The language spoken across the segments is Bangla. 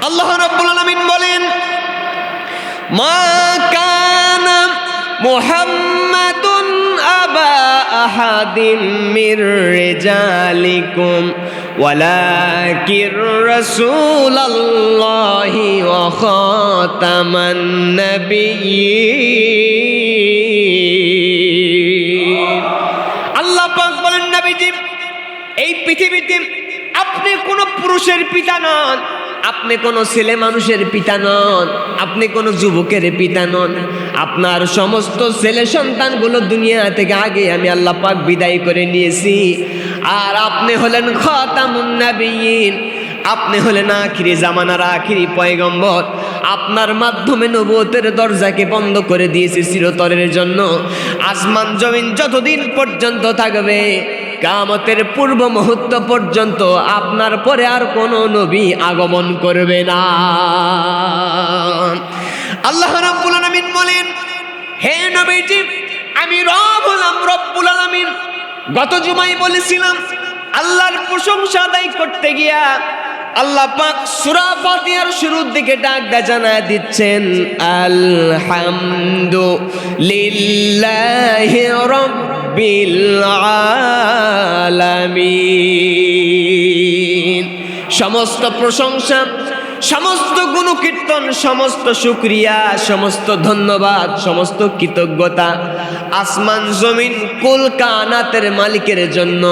আল্লাহ রাব্বুল আলামিন বলেন, মা কানা মুহাম্মাদুন আবা আহাদিম মির রিজালিকুম ওয়ালাকির রাসূলুল্লাহি ওয়া খাতামান নাবিয়্যিন। আল্লাহ পাক বলেন, নবীজি এই পৃথিবীতে আপনি কোনো পুরুষের পিতা নন, আপনি কোনো ছেলে মানুষের পিতা নন, আপনি কোনো যুবকের পিতা নন। আপনার সমস্ত ছেলে সন্তানগুলো দুনিয়া থেকে আগে আমি আল্লাহ পাক বিদায় করে নিয়েছি। আর আপনি হলেন খাতামুন নাবিয়্যিন, আপনি হলেন আখিরি জামানার আখিরি পয়গম্বর। আপনার মাধ্যমে নবুয়তের দরজাকে বন্ধ করে দিয়েছি চিরতরের জন্য। আসমান জমিন যতদিন পর্যন্ত থাকবে, কিয়ামতের পূর্ব মুহূর্ত পর্যন্ত আপনার পরে আর কোনো নবী আগমন করবে না। আল্লাহ রাব্বুল আলামিন বলেন, হে নবীজি আমি রব হলাম রব্বুল আলামিন। গত জুমায় বলেছিলাম, আল্লাহর প্রশংসা আদায় করতে গিয়া আল্লাহ পাক সূরা ফাতিহার শুরুর দিকে ডাক জানায় দিচ্ছেন, আলহামদুলিল্লাহি রাব্বিল আলামিন। সমস্ত প্রশংসা, সমস্ত গুণকীর্তন, সমস্ত শুকরিয়া, সমস্ত ধন্যবাদ, সমস্ত কৃতজ্ঞতা আসমান জমিন কুল কানাতের মালিকের জন্য।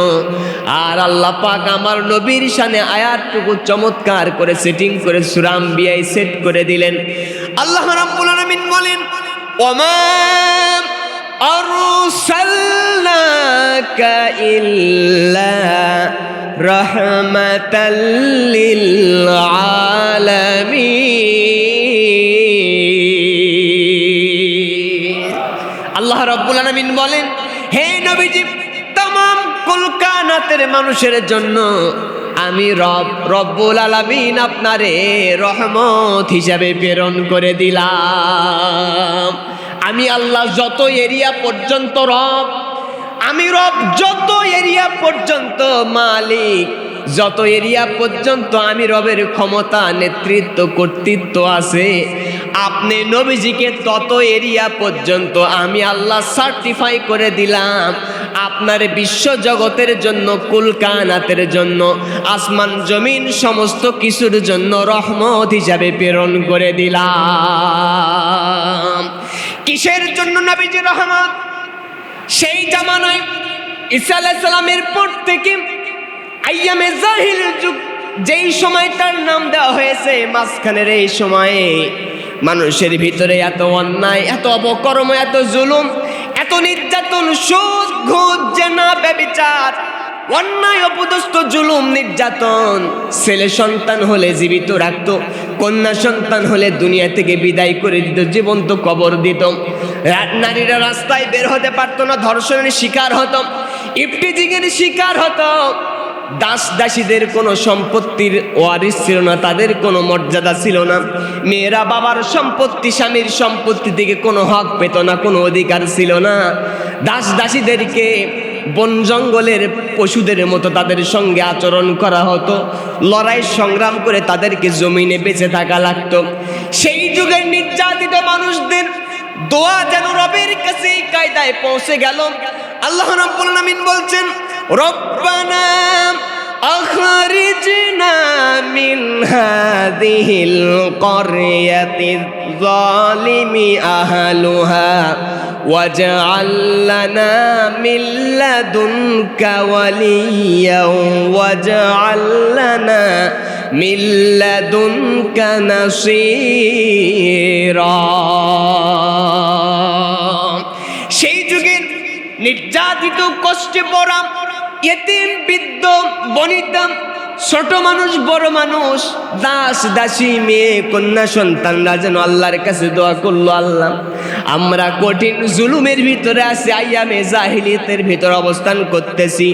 আর আল্লাহ পাক আমার নবীর শানে আয়াতটুকু চমৎকার করে সেটিং করে সূরা আম্বিয়ায় সেট করে দিলেন। আল্লাহ রাব্বুল আলামিন বলেন, ওমা আরসালনাকা ইল্লা রাহমাতাল লিল আলামিন। আল্লাহ রাব্বুল আলামিন বলেন, হে নবীজি तमाम কুল কানাতের মানুষের জন্য আমি রব্বুল আলামিন আপনারে রহমত হিসাবে প্রেরণ করে দিলাম। আমি আল্লাহ যত এরিয়া পর্যন্ত রব, আমি রব যত এরিয়া পর্যন্ত মালিক, যত এরিয়া পর্যন্ত আমি রবের ক্ষমতা, নেতৃত্ব, কর্তৃত্ব আছে, আপনি নবীজিকে তত এরিয়া পর্যন্ত আমি আল্লাহ সার্টিফাই করে দিলাম আপনার বিশ্ব জগতের জন্য, কুল কানাতের জন্য, আসমান জমিন সমস্ত কিছুর জন্য রহমত হিসাবে প্রেরণ করে দিলাম। কিসের জন্য নবীজি রহমত? সেই জামানায় ঈসা আলাইহিস সালামের পর থেকে আইয়ামে জাহিলির যুগ, যেই সময়টার নাম দেওয়া হয়েছে, মাঝখানের এই সময়ে মানুষের ভিতরে এত অন্যায়, এত অপকর্ম, এত জুলুম, এত নির্যাতন, সুদ, ঘুষ, জেনা, ব্যভিচার, অন্যায়, অপদস্থ, জুলুম, নির্যাতন। ছেলে সন্তান হলে জীবিত রাখতো, কন্যা সন্তান হলে দুনিয়া থেকে বিদায় করে দিত, জীবন্ত কবর দিত। নারীরা রাস্তায় বের হতে পারতো না, ধর্ষণের শিকার হতো, ইফটিজিংয়ের শিকার হতো। দাস দাসীদের কোনো সম্পত্তির ওয়ারিস ছিল না, তাদের কোনো মর্যাদা ছিল না। মেয়েরা বাবার সম্পত্তি, স্বামীর সম্পত্তি থেকে কোনো হক পেত না, কোনো অধিকার ছিল না। দাস দাসীদেরকে বন জঙ্গলের পশুদের মতো তাদের সঙ্গে আচরণ করা হতো, লড়াই সংগ্রাম করে তাদেরকে জমিনে বেঁচে থাকা লাগতো। সেই যুগের নির্যাতিত মানুষদের দোয়া যেন রবের কাছে এই কায়দায় পৌঁছে গেল। আল্লাহ রাব্বুল আলামিন বলছেন, রব্বানা আখরিজনা মিন হাযিহিল ক্বরয়াতিয যালিমি আহলুহা ওয়াজআল লানা মিন লাদুনকা ওয়ালিয়্যাও ওয়াজআল লানা মিন লাদুনকা নাসীরা। সেই যুগের নির্যাতিত, কষ্টে পড়া, ইতিম, বৃদ্ধ, বনিতা, ছোট মানুষ, বড় মানুষ, দাস দাসী, মেয়ে, কন্যা সন্তানরা যেন আল্লাহর কাছে দোয়া করলো, আল্লাহ আমরা কঠিন জুলুমের ভিতরে আছি, আইয়ামে জাহিলিয়াতের ভিতরে অবস্থান করতেছি,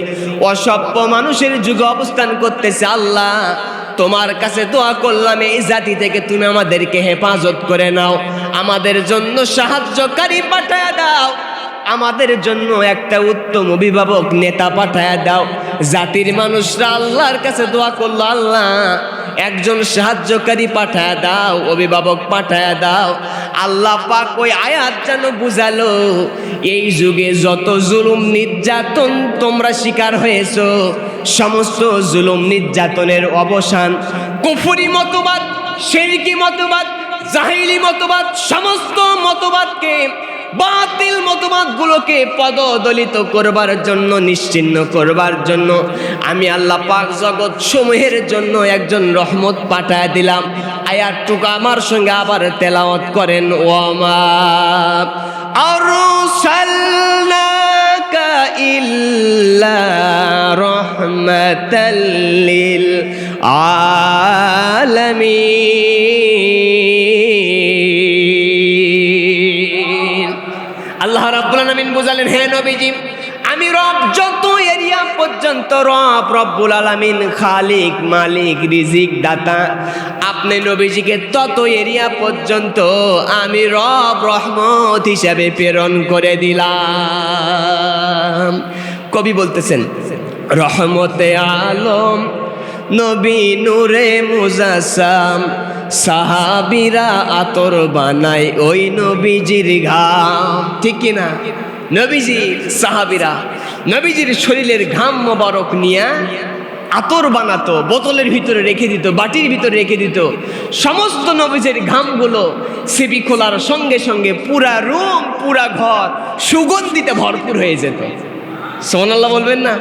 অসভ্য মানুষের যুগে অবস্থান করতেছি। আল্লাহ তোমার কাছে দোয়া করলাম, এই জাতি থেকে তুমি আমাদেরকে হেফাজত করে নাও, আমাদের জন্য সাহায্যকারী পাঠায় দাও। আমাদের জন্য একটা উত্তম অভিভাবক নেতা পাঠায়া দাও। জাতির মানুষরা আল্লাহর কাছে দোয়া করলো, আল্লাহ একজন সাহায্যকারী পাঠায়া দাও, অভিভাবক পাঠায়া দাও। আল্লাহ পাক ওই আয়াত যেন বুঝালো, এই যুগে যত জুলুম নির্যাতন তোমরা শিকার হয়েছো, সমস্ত জুলুম নির্যাতনের অবসান কুফরি মতবাদ, শিরকি মতবাদ, জাহিলি মতবাদ, সমস্ত মতবাদকে, বাতিল মতবাদগুলোকে পদদলিত করবার জন্য, নিশ্চিহ্ন করবার জন্য আমি আল্লাহ পাক জগৎ সমূহের জন্য একজন রহমত পাঠায় দিলাম। আয়াতটুকু আমার সঙ্গে আবার তেলাওয়াত করেন। ওয়ামা আরসালনাকা ইল্লা রাহমাতাল লিল আলামিন। আল্লাহ রাব্বুল আলামিন বুঝালেন, হে নবীজি, আমি রব যত এরিয়া পর্যন্ত রব রব্বুল আলামিন, খালিক, মালিক, রিজিক দাতা, আপনি নবীজিকে তত এরিয়া পর্যন্ত আমি রব রহমত হিসাবে প্রেরণ করে দিলাম। কবি বলতেছেন, রহমতে আলম নবী নূরে মুজাসসাম, সাহাবীরা আতর বানায় ওই নবীজির ঘাম। ঠিক কি না? নবীজি, সাহাবীরা নবীজির শরীরের ঘাম মোবারক নিয়ে আতর বানাতো, বোতলের ভিতরে রেখে দিত, বাটির ভিতরে রেখে দিত। সমস্ত নবীজির ঘামগুলো সিপি খোলার সঙ্গে সঙ্গে পুরা রুম, পুরা ঘর সুগন্ধিতে ভরপুর হয়ে যেত। সুবহানাল্লাহ বলবেন না?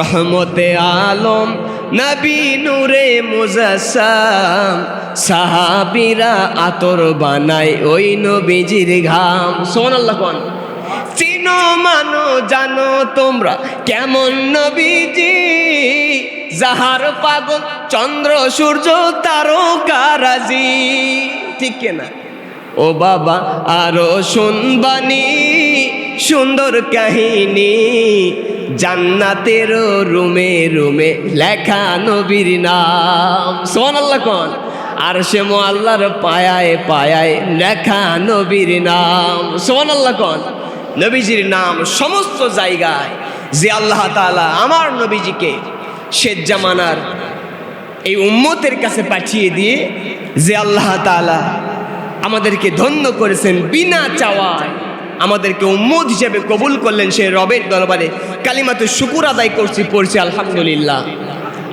রহমতে আলম নবী নূরে মুজাসসাম, সাহাবীরা আতর বানায় ওই নবীজির ঘাম। সুবহানাল্লাহ কোন? চিনো মানো জানো তোমরা কেমন নবীজি, যাহার পাগল চন্দ্র সূর্য তারকারাজি। ঠিক কিনা? ও বাবা আরো শুনবানি সুন্দর কাহিনী, জান্নাতের রুমে রুমে লেখা নবীর নাম। সুবহানাল্লাহ কোন? আর সে আল্লাহর পায়ায় পায়ায় লেখা নবীর নাম। সুবহানাল্লাহ কোন? নবীজির নাম সমস্ত জায়গায়। যে আল্লাহ তাআলা আমার নবীজিকে শেষ জামানার এই উম্মতের কাছে পাঠিয়ে দিয়ে, যে আল্লাহ তাআলা আমাদেরকে ধন্য করেছেন, বিনা চাওয়ায় আমাদেরকে উম্মত হিসেবে কবুল করলেন, সে রবের দরবারে কালিমাতে শুকুর আদায় করছি, পড়ছি আলহামদুলিল্লাহ।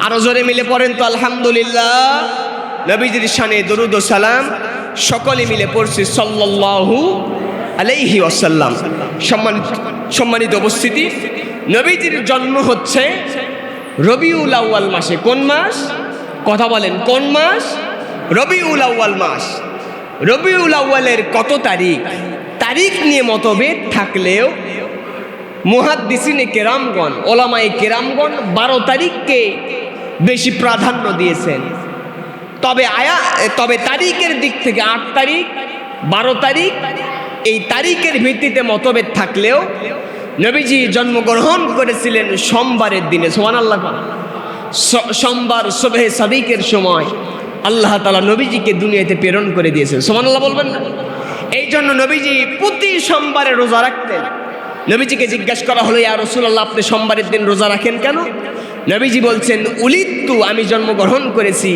আরো জোরে মিলে পড়েন তো আলহামদুলিল্লাহ। নবীজির শানে দরুদ ও সালাম সকলে মিলে পড়ছি সাল্লাল্লাহু আলাইহি ওয়াসাল্লাম। সম্মানিত উপস্থিতি, নবীজির জন্ম হচ্ছে রবিউল আউয়াল মাসে। কোন মাস? কথা বলেন, কোন মাস? রবিউল আউয়াল মাস। রবিউল আউয়ালের কত তারিখ, তারিখ নিয়ে মতভেদ থাকলেও মুহাদ্দিসিনে কেরামগণ, ওলামায়ে কেরামগণ 12 তারিখকে বেশি প্রাধান্য দিয়েছেন। তবে তারিখের দিক থেকে 8 তারিখ, 12 তারিখ, এই তারিখের ভিত্তিতে মতভেদ থাকলেও নবীজি জন্মগ্রহণ করেছিলেন সোমবারের দিনে। সুবহানাল্লাহ। সোমবার সুবহে সাদিকের সময় আল্লাহ তাআলা নবীজিকে দুনিয়াতে প্রেরণ করে দিয়েছেন। সুবহানাল্লাহ বলবেন না? এই জন্য নবীজি প্রতি সোমবারে রোজা রাখতেন। নবীজিকে জিজ্ঞাসা করা হলো, ইয়া রাসূলুল্লাহ, আপনি সোমবারের দিন রোজা রাখেন কেন? নবীজি বলছেন, উলিদতু, আমি জন্মগ্রহণ করেছি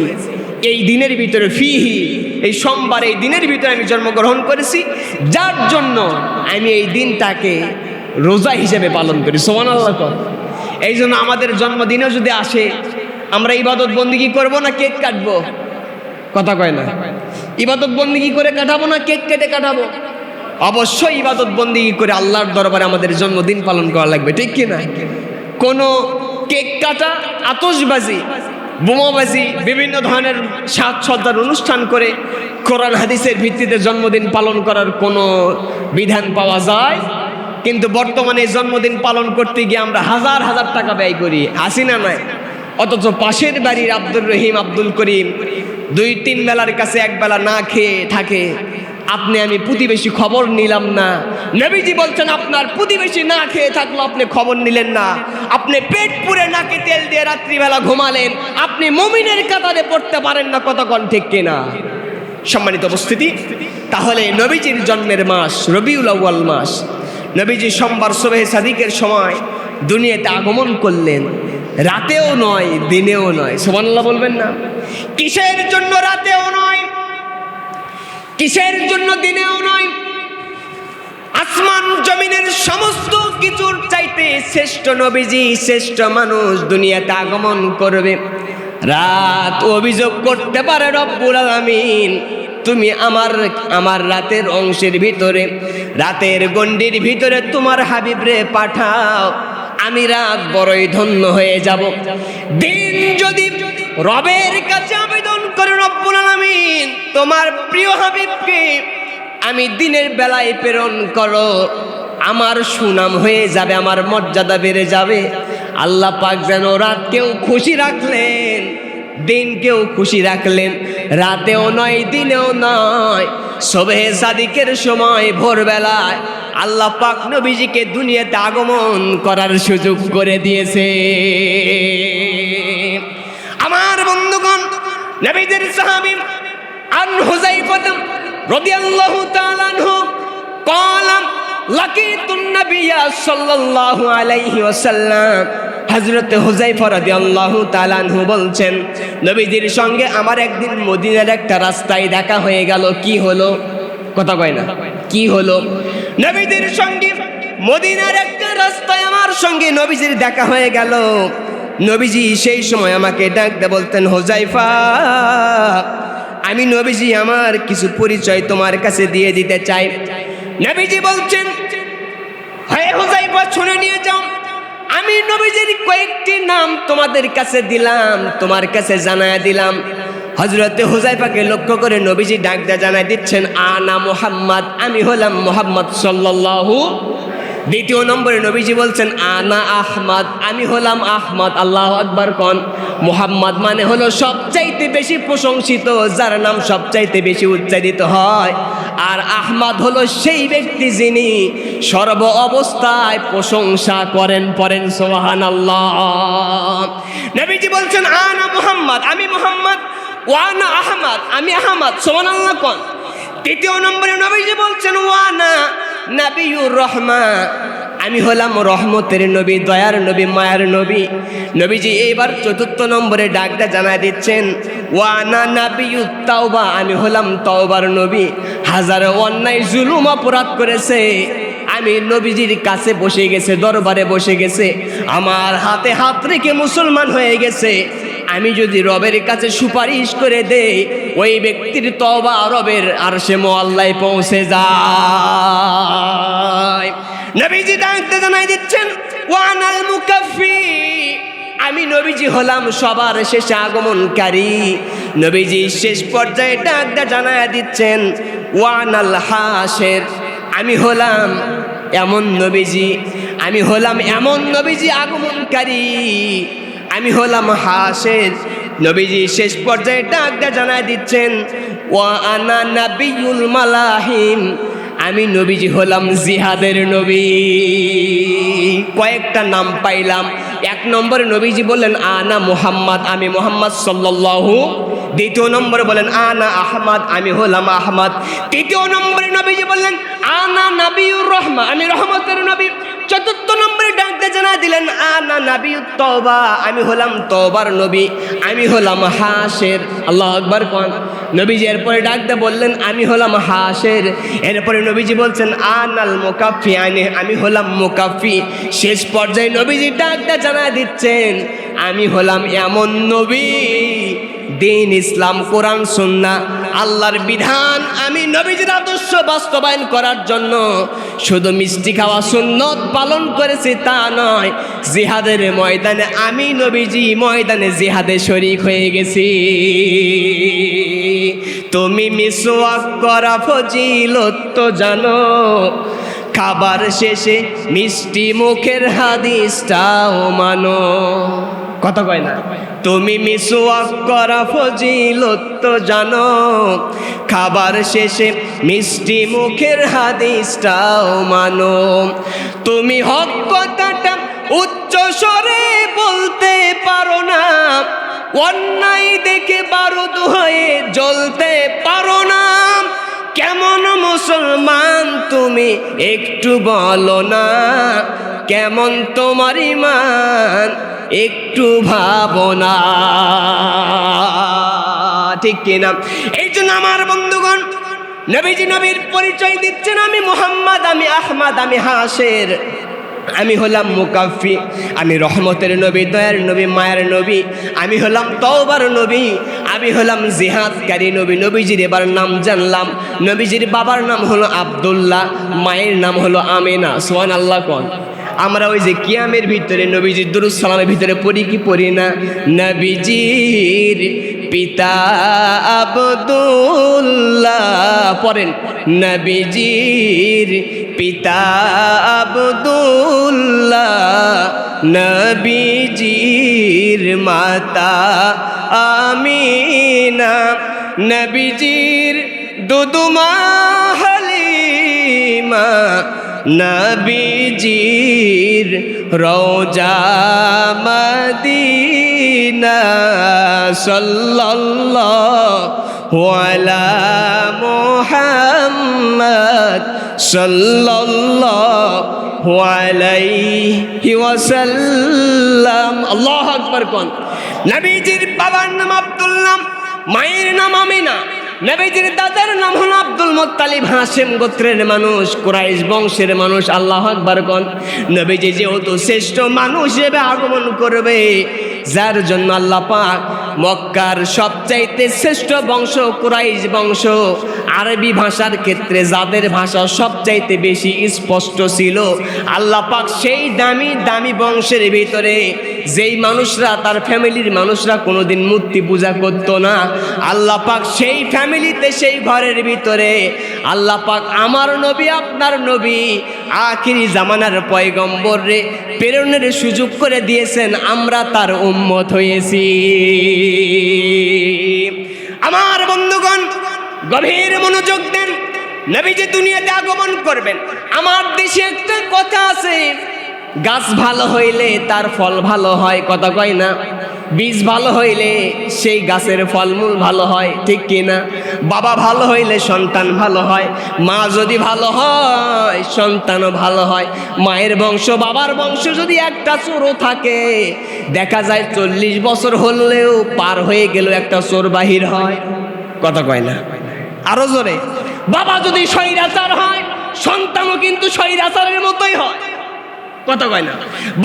এই দিনের ভিতরে, ফিহি, এই সোমবার, এই দিনের ভিতরে আমি জন্মগ্রহণ করেছি, যার জন্য আমি এই দিনটাকে রোজা হিসেবে পালন করি। সুবহানাল্লাহ। এই জন্য আমাদের জন্মদিনেও যদি আসে, আমরা ইবাদত বন্দেগী করবো না কেক কাটবো? কথা কয় না? ইবাদত বন্দেগী করে কাটাবো না কেক কেটে কাটাবো? অবশ্যই ইবাদত বন্দেগী করে আল্লাহর দরবারে আমাদের জন্মদিন পালন করা লাগবে। ঠিক কি না? কোনো কেক কাটা, আতশবাজি, বোমাবাজি, বিভিন্ন ধরনের সাজসজ্জার অনুষ্ঠান করে কোরআন হাদিসের ভিত্তিতে জন্মদিন পালন করার কোনো বিধান পাওয়া যায়? কিন্তু বর্তমানে জন্মদিন পালন করতে গিয়ে আমরা হাজার হাজার টাকা ব্যয় করি, আসি না নাই? অথচ পাশের বাড়ির আব্দুর রহিম, আব্দুল করিম 2-3 বেলার কাছে এক বেলা না খেয়ে থাকে, আপনি আমি প্রতিবেশী খবর নিলাম না। নবীজি বলছেন, আপনার প্রতিবেশী না খেয়ে থাকলো, আপনি খবর নিলেন না। আপনি পেট পুরে নাকে তেল দিয়ে রাত্রিবেলা ঘুমালেন, আপনি মুমিনের কাতারে পড়তে পারেন না। কতক্ষণ ঠিক কিনা? সম্মানিত উপস্থিতি, তাহলে নবীজির জন্মের মাস রবিউল আউয়াল মাস। নবীজি সোমবার সুবহে সাদিকের সময় দুনিয়াতে আগমন করলেন। রাতেও নয়, দিনেও নয়। সুবহানাল্লাহ বলবেন না? কিসের জন্য রাতেও নয়, কিসের জন্য দিনেও নয়? আসমান জমিনের সমস্ত কিছুর চাইতে শ্রেষ্ঠ নবীজি, শ্রেষ্ঠ মানুষ দুনিয়াতে আগমন করবে। রাত অভিযোগ করতে পারে রব্বুল আলামিন, তুমি আমার রাতের অংশের ভিতরে, রাতের গণ্ডির ভিতরে তোমার হাবিবরে পাঠাও, আমি রাত বড়ই ধন্য হয়ে যাব। দিন যদি রবের কাছে আবেদন করে, রব্বুল আলামিন তোমার প্রিয় হাবিবকে আমি দিনের বেলায় প্রেরণ করো, আমার সুনাম হয়ে যাবে, আমার মর্যাদা বেড়ে যাবে। আল্লাহ পাক যেন রাতকেও খুশি রাখলেন, দিনকেও খুশি রাখলেন। রাতেও নয়, দিনেও নয়, সুবহে সাদিকের সময় ভোরবেলায় আল্লাহ পাক নবীজিকে দুনিয়াতে আগমন করার সুযোগ করে দিয়েছে। আমার বন্ধুগণ, নবীদের সাহাবী আন হুযায়ফা রাদিয়াল্লাহু তাআলা আনহু قال لقيت النبي صلى الله عليه وسلم, হযরত হুযায়ফা রাদিয়াল্লাহু তাআলা আনহু বলছেন, নবীজির সঙ্গে আমার একদিন মদিনার একটা রাস্তায় দেখা হয়ে গেল। কি হলো? কথা কয় না, কি হলো? নবীজির সঙ্গে মদিনার একটা রাস্তায় আমার সঙ্গে নবীজির দেখা হয়ে গেল। নবীজি সেই সময় আমাকে ডাকতে বলতেন, হুযায়ফা, আমি নবীজি আমার কিছু পরিচয় তোমার কাছে দিয়ে দিতে চাই। নবীজি বলছেন, হে হুযায়ফা, শুনে নিয়ে যাও, আমি নবীজির কয়েকটি নাম তোমাদের কাছে দিলাম, তোমার কাছে জানায় দিলাম। হযরতে হুযায়ফাকে লক্ষ্য করে নবীজি ডাকতে জানায় দিচ্ছেন, আনা মুহাম্মদ, আমি হলাম মুহাম্মদ সাল্লাল্লাহু। দ্বিতীয় নম্বরে নবীজি বলছেন, আনা আহমদ, আমি হলাম আহমদ। আল্লাহু আকবার কোন। মুহাম্মদ মানে হলো সবচাইতে বেশি প্রশংসিত, যার নাম সবচাইতে বেশি উচ্চারিত হয়। আর আহমদ হলো সেই ব্যক্তি যিনি সর্ব অবস্থায় প্রশংসা করেন। পড়েন সুবহানাল্লাহ। নবীজি বলছেন, আনা মুহাম্মদ, আমি মুহাম্মদ, ওয়ানা আহমদ, আমি আহমদ। সুবহানাল্লাহ কোন। তৃতীয় নম্বরে নবীজি বলছেন, ওয়ানা নাবিয়ুর রহমা, আমি হলাম রহমতের নবী, দয়ার নবী, মায়ার নবী। নবীজি এইবার চতুর্থ নম্বরে ডাকটা জানায় দিচ্ছেন, ওয়ানা নাবিয়ুত তাওবা, আমি হলাম তওবার নবী। হাজারো অন্যায় জুলুম অপরাধ করেছে, আমি নবীজির কাছে বসে গেছে, দরবারে বসে গেছে, আমার হাতে হাত রেখে মুসলমান হয়ে গেছে। আমি যদি রবের কাছে সুপারিশ করে দেই, ওই ব্যক্তির তওবা রবের আরশে মুআল্লায় পৌঁছে যায়। নবীজি ডাকতে জানাই দিচ্ছেন, ওয়ানাল মুকাফফি, আমি নবীজি হলাম সবার শেষে আগমনকারী। নবীজি শেষ পর্যায়ে ডাকটা জানায় দিচ্ছেন, ওয়ানাল হাসির, আমি হলাম এমন নবীজি, আমি হলাম এমন নবীজি আগমনকারী, আমি হলাম হাসির। নবীজি শেষ পর্যায়ে ডাকটা জানায় দিচ্ছেন, ওয়া আনা নাবিয়ুল মালাহিম, আমি নবীজি হলাম জিহাদের নবী। কয়েকটা নাম পাইলাম। এক নম্বরে নবীজি বললেন, আনা মুহাম্মদ, আমি মুহাম্মদ সাল্লাল্লাহু। দ্বিতীয় নম্বরে বলেন, আনা আহমদ, আমি হলাম আহমদ। তৃতীয় নম্বরে নবীজি বললেন, আনা নাবিয়ুর রহমা, আমি রহমতের নবী। চতুর্থ নম্বরে ডাকতে জানা দিলেন, আনা নাবিয়ুত তওবা, আমি হলাম তওবার নবী, আমি হলাম হাসির। আল্লাহু আকবার কোন। নবীজি এরপরে ডাকতে বললেন, আমি হলাম হাসির। এরপরে নবীজি বলছেন, আনাল মুকাফফি, আমি হলাম মুকাফফি। শেষ পর্যায়ে নবীজি ডাকতে জানা দিচ্ছেন, আমি হলাম এমন নবী, দিন ইসলাম, কোরআন সুন্নাহ, আল্লাহর বিধান, আমি নবীজির আদর্শ বাস্তবায়ন করার জন্য শুধু মিষ্টি খাওয়া সুন্নত পালন করেছি তা নয়, জিহাদের ময়দানে আমি নবীজি ময়দানে জিহাদে শরীক হয়ে গেছি। তুমি মিসওয়াক করা ফজিলত তো জানো, খাবার শেষে মিষ্টি মুখের হাদিসটাও মানো। কথা কয় না। তুমি মিসওয়াক করা ফজিলত তো জানো, খাবার শেষে মিষ্টি মুখের হাদিসটাও মানো। তুমি হক কথাটা উচ্চ স্বরে বলতে পারো না, অন্যায় দেখে বারুদ হয়ে জ্বলতে পারো না। কেমন মুসলমান তুমি একটু বলো না, কেমন তোমার ঈমান একটু ভাবো না, ঠিক কিনা? এই জন্য আমার বন্ধুগণ, নবীজি নবীর পরিচয় দিচ্ছেন, আমি মুহাম্মদ, আমি আহমদ, আমি হাসের, আমি হলাম মুকাফি, আমি রহমতের নবী, দয়ার নবী, মায়ের নবী, আমি হলাম তওবার নবী, আমি হলাম জিহাদকারী নবী। নবীজির এবার নাম জানলাম। নবীজির বাবার নাম হলো আব্দুল্লাহ, মায়ের নাম হলো আমিনা। সুবহানাল্লাহ কোন। আমরা ওই যে কিয়ামের ভিতরে নবীজির দুরূদ সালামের ভিতরে পড়ি কি পড়ি না? নবীজির পিতা আব্দুল্লাহ, পড়েন, নবীজির পিতা আব্দুল্লাহ, নবীজির মাতা আমিনা, নবীজির দুদুমা হালিমা, নবীজির রওজা মদিনা, সাল্লাল্লাহু আলা মুহাম্মদ সাল্লাল্লাহু আলাইহি ওয়াসাল্লাম। আল্লাহু আকবার কোন। নবীজির বাবার নাম আব্দুল্লাহ, মায়ের নাম আমিনা, নবীজির দাদার নাম হলো আব্দুল মুত্তালিব, হাশেম গোত্রের মানুষ, কুরাইশ বংশের মানুষ। আল্লাহু আকবার কোন। নবীজি যেহেতু শ্রেষ্ঠ মানুষ হিসেবে আগমন করবে, যার জন্য আল্লাহ পাক মক্কার সবচাইতে শ্রেষ্ঠ বংশ কুরাইশ বংশ, আরবি ভাষার ক্ষেত্রে যাদের ভাষা সবচাইতে বেশি স্পষ্ট ছিল, আল্লাহ পাক সেই দামি দামি বংশের ভিতরে যেই মানুষরা, তার ফ্যামিলির মানুষরা কোনোদিন মূর্তি পূজা করত না, আল্লাহ পাক সেই ফ্যামিলিতে, সেই ঘরের ভিতরে আল্লাহ পাক আমার নবী, আপনার নবী, আখিরি জামানার পয়গম্বর রে প্রেরণের সুযোগ করে দিয়েছেন। আমরা তার উম্মত হয়েছি। আমার বন্ধুগণ, গভীর মনোযোগ দেন। নবীজি দুনিয়াতে আগমন করবেন। আমার দেশে একটা কথা আছে, গাছ ভালো হইলে তার ফল ভালো হয়, কথা কয় না? বীজ ভালো হইলে সেই গাছের ফলমূল ভালো হয়, ঠিক কিনা? বাবা ভালো হইলে সন্তান ভালো হয়, মা যদি ভালো হয় সন্তানও ভালো হয়। মায়ের বংশ, বাবার বংশ যদি একটা চোরও থাকে, দেখা যায় 40 বছর হলেও পার হয়ে গেল একটা চোর বাহির হয়, কথা কয় না? আরো জোরে। বাবা যদি স্বৈরাচার হয়, সন্তানও কিন্তু স্বৈরাচারের মতোই হয়, কথা কয় না?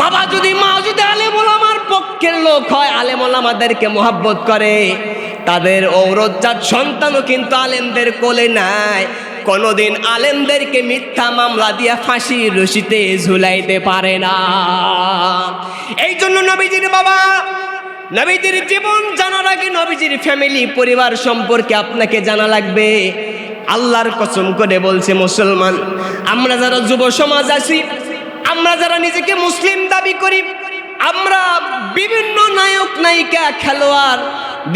বাবা যদি, মা যদি আলেম ওলামার পক্ষের লোক হয়, আলেম ওলামাদেরকে মহব্বত করে, তাদের ঔরজাত সন্তানও কিন্তু আলেমদের কোলে নাই। কোনোদিন আলেমদেরকে মিথ্যা মামলা দিয়া ফাঁসির রশিতে ঝুলাইতে পারে না। এই জন্য নবীজির বাবা, নবীজির জীবন জানার আগে নবীজির ফ্যামিলি, পরিবার সম্পর্কে আপনাকে জানা লাগবে। আল্লাহর কসম করে বলছে মুসলমান, আমরা যারা যুব সমাজ আছি, আমরা যারা নিজেকে মুসলিম দাবি করি, আমরা বিভিন্ন নায়ক নায়িকা, খেলোয়াড়,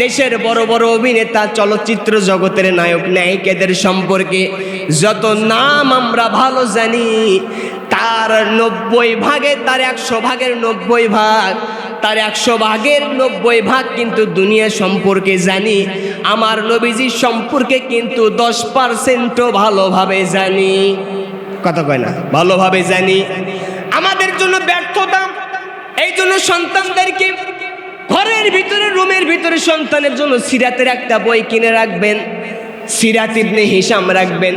দেশের বড় বড় অভিনেতা, চলচ্চিত্র জগতের নায়ক নায়িকাদের সম্পর্কে যত নাম আমরা ভালো জানি, তার 90 ভাগে, তার 100 ভাগের 90 ভাগ, তার 100 ভাগের 90 ভাগ কিন্তু দুনিয়া সম্পর্কে জানি। আমার নবীজি সম্পর্কে কিন্তু 10%ও ভালোভাবে জানি, কথা কয় না? ভালোভাবে জানি। আমাদের জন্য ব্যর্থতা। এই জন্য সন্তানদেরকে ঘরের ভিতরে, রুমের ভিতরে সন্তানের জন্য সিরাতের একটা বই কিনে রাখবেন, সিরাত ইবনে হিশাম রাখবেন,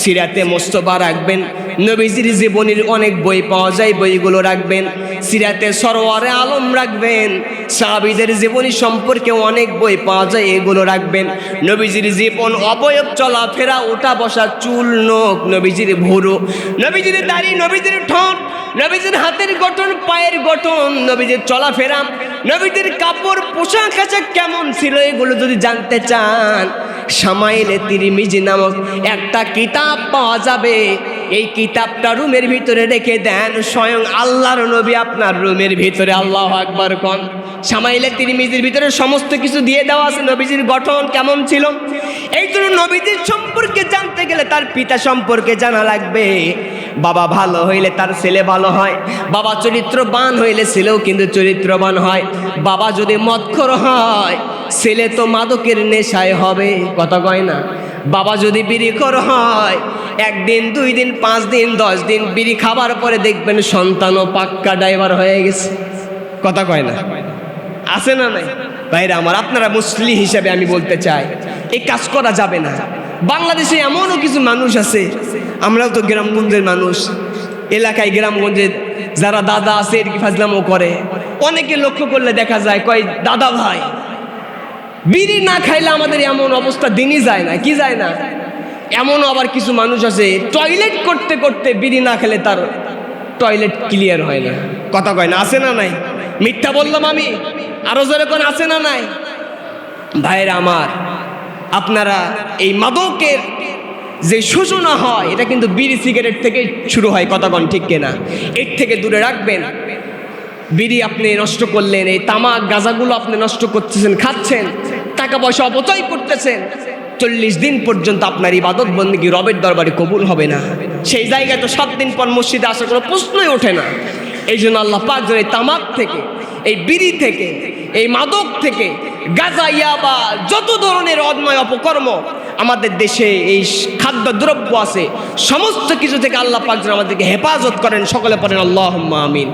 সিরাতে মুস্তাফা রাখবেন, নবীজির জীবনীর অনেক বই পাওয়া যায়, বইগুলো রাখবেন। সিরাতে সরওয়ারে আলম রাখবেন, সাহাবীদের জীবনী সম্পর্কে অনেক বই পাওয়া যায়, এগুলো রাখবেন। নবীজির জীবন, অবয়ব, চলাফেরা, ওঠা বসা, চুল, নখ, নবীজির ভুরু, নবীজির দাড়ি, নবীজির ঠোঁট, নবীজির হাতের গঠন, পায়ের গঠন, নবীজির চলাফেরা, নবীজির কাপড়, পোশাক আশাক কেমন ছিল, এগুলো যদি জানতে চান, শামাইলে তিরমিজি নামক একটা কিতাব পাওয়া যাবে। এই কিতাবটা রুমের ভিতরে রেখে দেন, স্বয়ং আল্লাহর নবী আপনার রুমের ভিতরে, আল্লাহু আকবার কোন। শামাইলে তিরমিজির ভিতরে সমস্ত কিছু দিয়ে দেওয়া আছে, নবীজির গঠন কেমন ছিল। এই জন্য নবীজির সম্পর্কে জানতে গেলে তার পিতা সম্পর্কে জানা লাগবে। বাবা ভালো হইলে তার ছেলে ভালো হয়, বাবা চরিত্রবান হইলে ছেলেও কিন্তু চরিত্রবান হয়। বাবা যদি মদখোর হয়, ছেলে তো মাদকের নেশায় হবে, কথা কয় না। বাবা যদি বিড়িখোর হয়, 1 দিন 2 দিন 5 দিন 10 দিন বিড়ি খাবার পরে দেখবেন সন্তানও পাক্কা ড্রাইভার হয়ে গেছে, কথা কয় না। আছে না নাই ভাইরা আমার? আপনারা মুসলিম হিসেবে আমি বলতে চাই, এই কাজ করা যাবে না। বাংলাদেশে এমনও কিছু মানুষ আছে, আমরাও তো গ্রামগঞ্জের মানুষ, এলাকায় গ্রামগঞ্জে যারা দাদা আছে এর কি ফাজলামও করে। অনেকে লক্ষ্য করলে দেখা যায়, কয় দাদা ভাই বিড়ি না খাইলে আমাদের এমন অবস্থা দিনই যায় না, কি যায় না। এমনও আবার কিছু মানুষ আছে টয়লেট করতে করতে বিড়ি না খেলে তার টয়লেট ক্লিয়ার হয় না, কথা কয় না। আছে না নাই? মিথ্যা বললাম আমি? আরো জোরে কোন আছে না নাই? ভাইরা আমার, আপনারা এই মাদকের যে সূচনা হয় এটা কিন্তু বিড়ি সিগারেট থেকে শুরু হয়, কথা কন ঠিক কিনা? এর থেকে দূরে রাখবেন। বিড়ি আপনি নষ্ট করলেন, এই তামাক গাঁজাগুলো আপনি নষ্ট করতেছেন, খাচ্ছেন, টাকা পয়সা অপচয় করতেছেন, 40 দিন পর্যন্ত আপনার ইবাদত বন্দেগী রবের দরবারে কবুল হবে না। সেই জায়গায় তো 7 দিন পর মসজিদে আসার কোনো প্রশ্নই ওঠে না। এই জন্য আল্লাহ পাক যেন এই তামাক থেকে, এই বিড়ি থেকে, এই মাদক থেকে, গাঁজা ইয়াবা যত ধরনের অন্যায় অপকর্ম আমাদের দেশে এই খাদ্যদ্রব্য আছে, সমস্ত কিছু থেকে আল্লাহ পাক যেন আমাদেরকে হেফাজত করেন। সকলে পড়েন আল্লাহুম্মা আমিন।